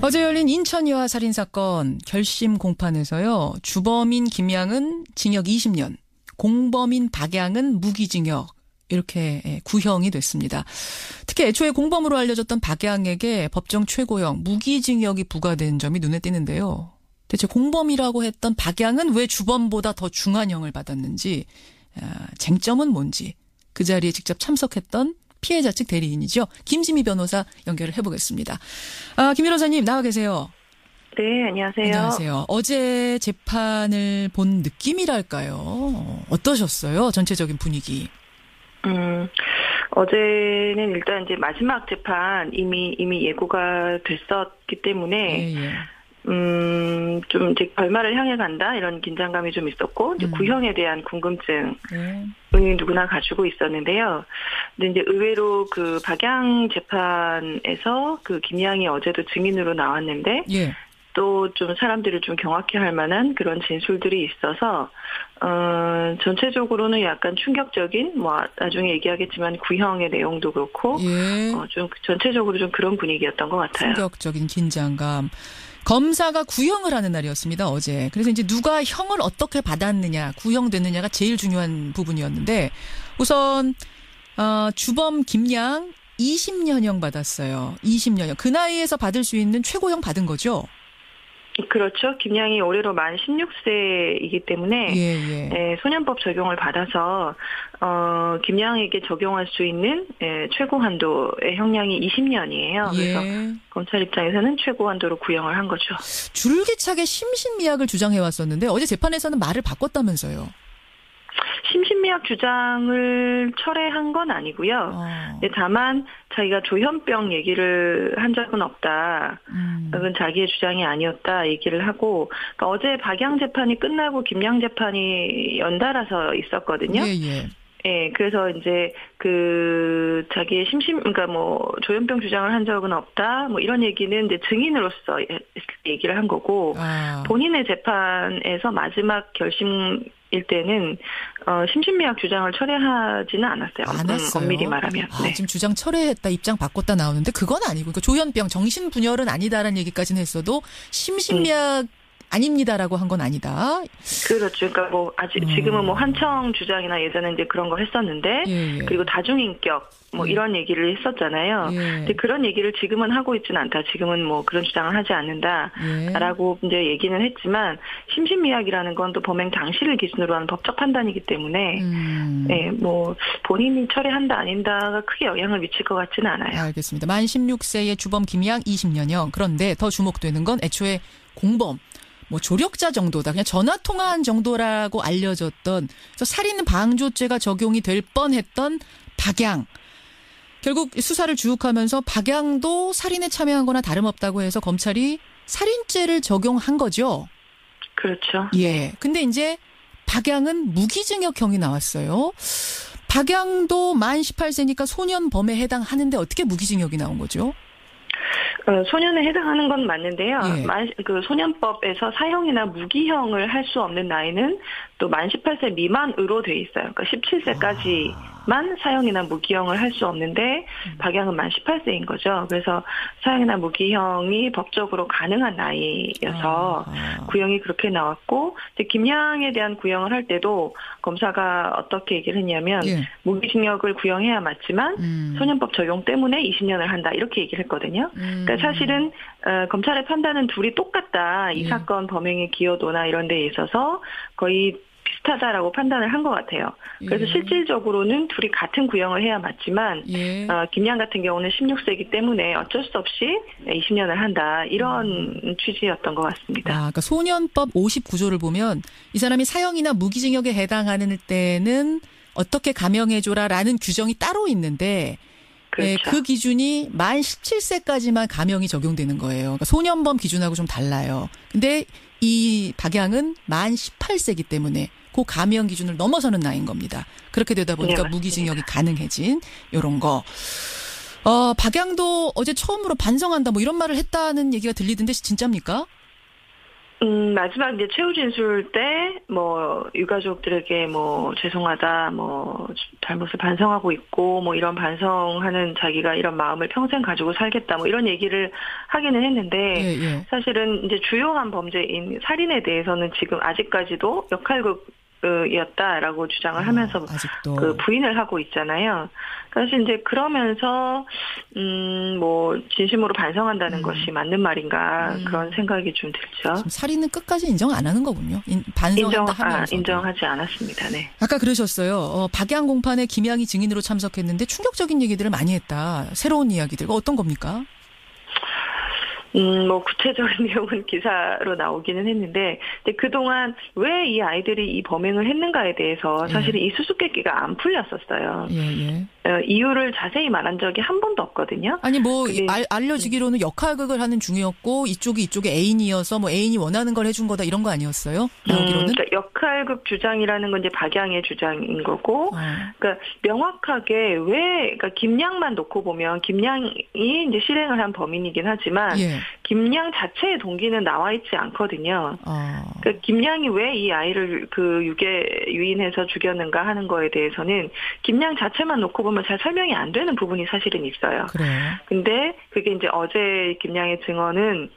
어제 열린 인천 여아 살인 사건 결심 공판에서요. 주범인 김양은 징역 20년, 공범인 박양은 무기징역 이렇게 구형이 됐습니다. 특히 애초에 공범으로 알려졌던 박양에게 법정 최고형 무기징역이 부과된 점이 눈에 띄는데요. 대체 공범이라고 했던 박양은 왜 주범보다 더 중한 형을 받았는지, 쟁점은 뭔지 그 자리에 직접 참석했던 피해자 측 대리인이죠. 김지미 변호사 연결을 해보겠습니다. 김 변호사님 나와 계세요. 네, 안녕하세요. 안녕하세요. 어제 재판을 본 느낌이랄까요? 어떠셨어요? 전체적인 분위기. 어제는 일단 이제 마지막 재판 이미 예고가 됐었기 때문에 예. 좀 이제 결말을 향해 간다 이런 긴장감이 좀 있었고 이제 구형에 대한 궁금증. 누구나 가지고 있었는데요. 근데 이제 의외로 그 박양 재판에서 그 김양이 어제도 증인으로 나왔는데 예. 또 좀 사람들을 좀 경악해 할 만한 그런 진술들이 있어서 전체적으로는 약간 충격적인 뭐 나중에 얘기하겠지만 구형의 내용도 그렇고 예. 좀 전체적으로 좀 그런 분위기였던 것 같아요. 충격적인 긴장감. 검사가 구형을 하는 날이었습니다, 어제. 그래서 이제 누가 형을 어떻게 받았느냐, 구형됐느냐가 제일 중요한 부분이었는데, 우선, 주범 김양 20년형 받았어요. 20년형. 그 나이에서 받을 수 있는 최고형 받은 거죠? 그렇죠. 김양이 올해로 만 16세이기 때문에 소년법 적용을 받아서 김양에게 적용할 수 있는 최고 한도의 형량이 20년이에요. 그래서 검찰 입장에서는 최고 한도로 구형을 한 거죠. 줄기차게 심신미약을 주장해왔었는데 어제 재판에서는 말을 바꿨다면서요. 심신미약 주장을 철회한 건 아니고요. 다만 자기가 조현병 얘기를 한 적은 없다. 그건 자기의 주장이 아니었다 얘기를 하고 그러니까 어제 박양 재판이 끝나고 김양 재판이 연달아서 있었거든요. 예, 그래서 이제 그 자기의 그러니까 뭐 조현병 주장을 한 적은 없다. 뭐 이런 얘기는 이제 증인으로서 얘기를 한 거고 본인의 재판에서 마지막 결심일 때는 심신미약 주장을 철회하지는 않았어요. 엄밀히 말하면. 네. 지금 주장 철회했다, 입장 바꿨다 나오는데 그건 아니고 그러니까 조현병, 정신분열은 아니다라는 얘기까지는 했어도 심신미약 아닙니다라고 한 건 아니다. 그렇죠. 그러니까 뭐 아직 지금은 뭐 환청 주장이나 예전에 이제 그런 거 했었는데 그리고 다중인격 뭐 이런 얘기를 했었잖아요. 근데 그런 얘기를 지금은 하고 있지는 않다. 지금은 뭐 그런 주장을 하지 않는다라고 이제 얘기는 했지만 심신미약이라는 건 또 범행 당시를 기준으로 하는 법적 판단이기 때문에 뭐 본인이 철회한다 아닌다가 크게 영향을 미칠 것 같지는 않아요. 알겠습니다. 만 16세의 주범 김양 20년형. 그런데 더 주목되는 건 애초에 공범. 뭐 조력자 정도다. 그냥 전화 통화한 정도라고 알려졌던 그래서 살인 방조죄가 적용이 될 뻔했던 박양. 결국 수사를 주욱하면서 박양도 살인에 참여한 거나 다름없다고 해서 검찰이 살인죄를 적용한 거죠. 그렇죠. 예. 근데 이제 박양은 무기징역형이 나왔어요. 박양도 만 18세니까 소년범에 해당하는데 어떻게 무기징역이 나온 거죠? 소년에 해당하는 건 맞는데요. 그 소년법에서 사형이나 무기형을 할 수 없는 나이는 또 만 18세 미만으로 돼 있어요. 그러니까 17세까지만 사형이나 무기형을 할 수 없는데 박양은 만 18세인 거죠. 그래서 사형이나 무기형이 법적으로 가능한 나이여서 구형이 그렇게 나왔고 이제 김양에 대한 구형을 할 때도 검사가 어떻게 얘기를 했냐면 무기징역을 구형해야 맞지만 소년법 적용 때문에 20년을 한다 이렇게 얘기를 했거든요. 그러니까 사실은 검찰의 판단은 둘이 똑같다. 이 사건 범행의 기여도나 이런 데에 있어서 거의 비슷하다라고 판단을 한 것 같아요. 그래서 실질적으로는 둘이 같은 구형을 해야 맞지만 김양 같은 경우는 16세이기 때문에 어쩔 수 없이 20년을 한다. 이런 취지였던 것 같습니다. 그러니까 소년법 59조를 보면 이 사람이 사형이나 무기징역에 해당하는 때는 어떻게 감형해줘라라는 규정이 따로 있는데 그렇죠. 그 기준이 만 17세까지만 감형이 적용되는 거예요. 그러니까 소년범 기준하고 좀 달라요. 근데 이 박양은 만 18세이기 때문에 그 감형 기준을 넘어서는 나이인 겁니다. 그렇게 되다 보니까 무기징역이 가능해진 이런 거. 박양도 어제 처음으로 반성한다 뭐 이런 말을 했다는 얘기가 들리던데 진짜입니까? 마지막 이제 최후 진술 때, 유가족들에게 죄송하다, 잘못을 반성하고 있고, 이런 반성하는 자기가 이런 마음을 평생 가지고 살겠다, 이런 얘기를 하기는 했는데, 사실은 이제 주요한 범죄인 살인에 대해서는 지금 아직까지도 역할극이었다라고 주장을 하면서 그 부인을 하고 있잖아요. 사실 이제 그러면서 진심으로 반성한다는 것이 맞는 말인가 그런 생각이 좀 들죠. 살인은 끝까지 인정 안 하는 거군요. 반성한다 하면서 인정하지 않았습니다. 네. 아까 그러셨어요. 박양 공판에 김양이 증인으로 참석했는데 충격적인 얘기들을 많이 했다. 새로운 이야기들. 어떤 겁니까? 구체적인 내용은 기사로 나오기는 했는데, 근데 그동안 왜 이 아이들이 이 범행을 했는가에 대해서 사실은 이 수수께끼가 안 풀렸었어요. 이유를 자세히 말한 적이 한 번도 없거든요. 아니, 알려지기로는 역할극을 하는 중이었고, 이쪽이 애인이어서 애인이 원하는 걸 해준 거다 이런 거 아니었어요? 나오기로는? 그러니까 역할극 주장이라는 건 이제 박양의 주장인 거고, 그러니까 명확하게 그러니까 김양만 놓고 보면 김양이 이제 실행을 한 범인이긴 하지만, 김양 자체의 동기는 나와 있지 않거든요. 그러니까 김양이 왜 이 아이를 유인해서 죽였는가 하는 거에 대해서는 김양 자체만 놓고 보면 잘 설명이 안 되는 부분이 사실은 있어요. 그래요. 근데 그게 이제 어제 김양의 증언은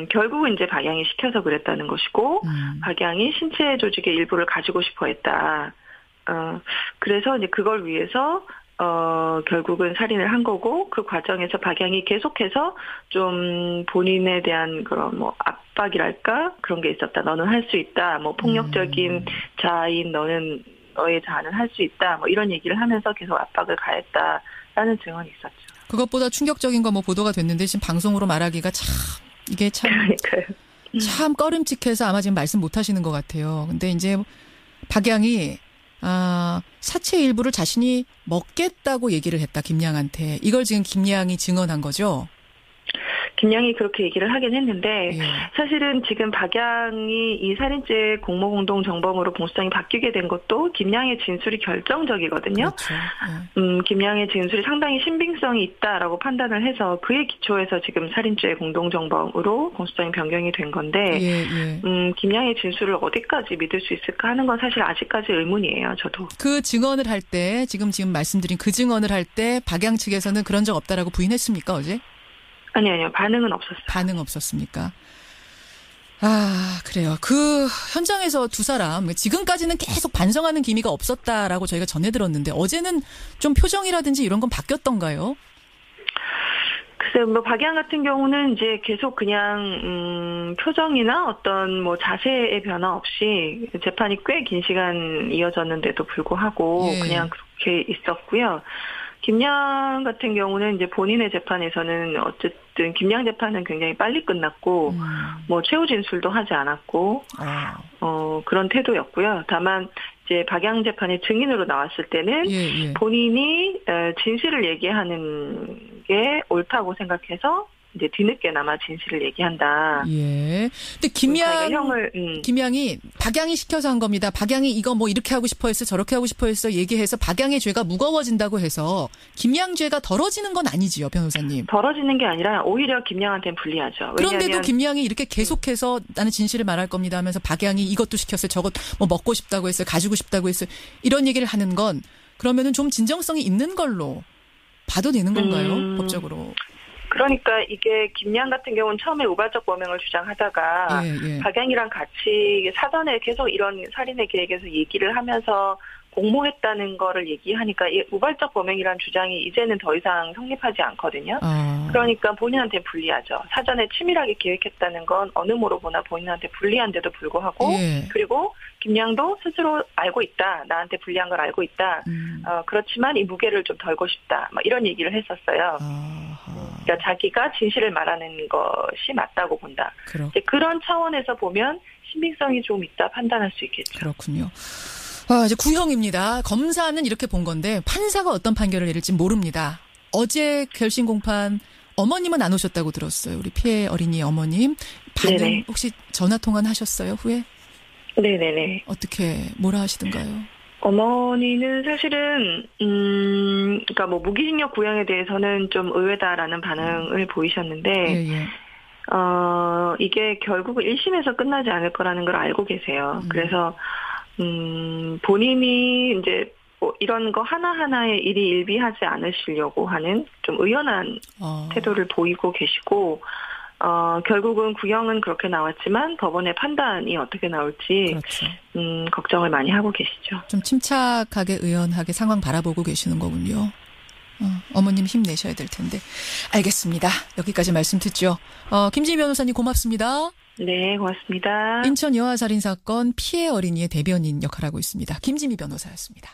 결국은 이제 박양이 시켜서 그랬다는 것이고 박양이 신체 조직의 일부를 가지고 싶어 했다. 그래서 이제 그걸 위해서 결국은 살인을 한 거고, 그 과정에서 박양이 계속해서 좀 본인에 대한 그런 압박이랄까? 그런 게 있었다. 너는 할 수 있다. 폭력적인 자아인 너의 자아는 할 수 있다. 이런 얘기를 하면서 계속 압박을 가했다라는 증언이 있었죠. 그것보다 충격적인 거 보도가 됐는데 지금 방송으로 말하기가 이게 참 꺼림칙해서 아마 지금 말씀 못 하시는 것 같아요. 근데 이제 박양이 사체 일부를 자신이 먹겠다고 얘기를 했다, 김양한테. 이걸 지금 김양이 증언한 거죠? 김양이 그렇게 얘기를 하긴 했는데 사실은 지금 박양이 이 살인죄 공모공동 정범으로 공소장이 바뀌게 된 것도 김양의 진술이 결정적이거든요. 그렇죠. 김양의 진술이 상당히 신빙성이 있다라고 판단을 해서 그에 기초해서 지금 살인죄 공동정범으로 공소장이 변경이 된 건데 김양의 진술을 어디까지 믿을 수 있을까 하는 건 사실 아직까지 의문이에요. 저도. 그 증언을 할 때 지금 말씀드린 그 증언을 할 때 박양 측에서는 그런 적 없다라고 부인했습니까, 어제? 아니요. 반응은 없었어요. 반응 없었습니까? 그래요. 현장에서 두 사람, 지금까지는 계속 반성하는 기미가 없었다라고 저희가 전해 들었는데, 어제는 좀 표정이라든지 이런 건 바뀌었던가요? 글쎄요, 박양 같은 경우는 이제 계속 그냥, 표정이나 어떤 자세의 변화 없이 재판이 꽤 긴 시간 이어졌는데도 불구하고 그냥 그렇게 있었고요. 김양 같은 경우는 이제 본인의 재판에서는 어쨌든 김양 재판은 굉장히 빨리 끝났고 최후 진술도 하지 않았고 그런 태도였고요. 다만 이제 박양 재판의 증인으로 나왔을 때는 본인이 진실을 얘기하는 게 옳다고 생각해서 이제 뒤늦게나마 진실을 얘기한다. 근데 김양이 박양이 시켜서 한 겁니다. 박양이 이거 이렇게 하고 싶어 했어, 저렇게 하고 싶어 했어 얘기해서 박양의 죄가 무거워진다고 해서 김양 죄가 덜어지는 건 아니지요, 변호사님. 덜어지는 게 아니라 오히려 김양한테는 불리하죠. 그런데도 김양이 이렇게 계속해서 나는 진실을 말할 겁니다 하면서 박양이 이것도 시켰어요, 저것 먹고 싶다고 했어요, 가지고 싶다고 했어요. 이런 얘기를 하는 건 그러면은 좀 진정성이 있는 걸로 봐도 되는 건가요, 법적으로? 그러니까 이게 김양 같은 경우는 처음에 우발적 범행을 주장하다가 박양이랑 같이 사전에 계속 이런 살인의 계획에서 얘기를 하면서 공모했다는 거를 얘기하니까 이 우발적 범행이라는 주장이 이제는 더 이상 성립하지 않거든요. 그러니까 본인한테 불리하죠. 사전에 치밀하게 계획했다는 건 어느 모로 보나 본인한테 불리한데도 불구하고 그리고 김양도 스스로 알고 있다. 나한테 불리한 걸 알고 있다. 그렇지만 이 무게를 좀 덜고 싶다. 이런 얘기를 했었어요. 그러니까 자기가 진실을 말하는 것이 맞다고 본다. 이제 그런 차원에서 보면 신빙성이 좀 있다 판단할 수 있겠죠. 그렇군요. 이제 구형입니다. 검사는 이렇게 본 건데 판사가 어떤 판결을 내릴지 모릅니다. 어제 결심 공판 어머님은 안 오셨다고 들었어요. 우리 피해 어린이 어머님. 반응 혹시 전화 통화는 하셨어요, 후에? 네네네. 어떻게 뭐라 하시던가요? 어머니는 사실은 그러니까 무기징역 구형에 대해서는 좀 의외다라는 반응을 보이셨는데 이게 결국 1심에서 끝나지 않을 거라는 걸 알고 계세요. 그래서, 본인이 이제 뭐 이런 거 하나하나에 일희일비하지 않으시려고 하는 좀 의연한 태도를 보이고 계시고, 결국은 구형은 그렇게 나왔지만 법원의 판단이 어떻게 나올지, 그렇죠. 걱정을 많이 하고 계시죠. 좀 침착하게 의연하게 상황 바라보고 계시는 거군요. 어머님 힘내셔야 될 텐데. 알겠습니다. 여기까지 말씀 듣죠. 김지미 변호사님 고맙습니다. 네, 고맙습니다. 인천 여아살인 사건 피해 어린이의 대변인 역할을 하고 있습니다. 김지미 변호사였습니다.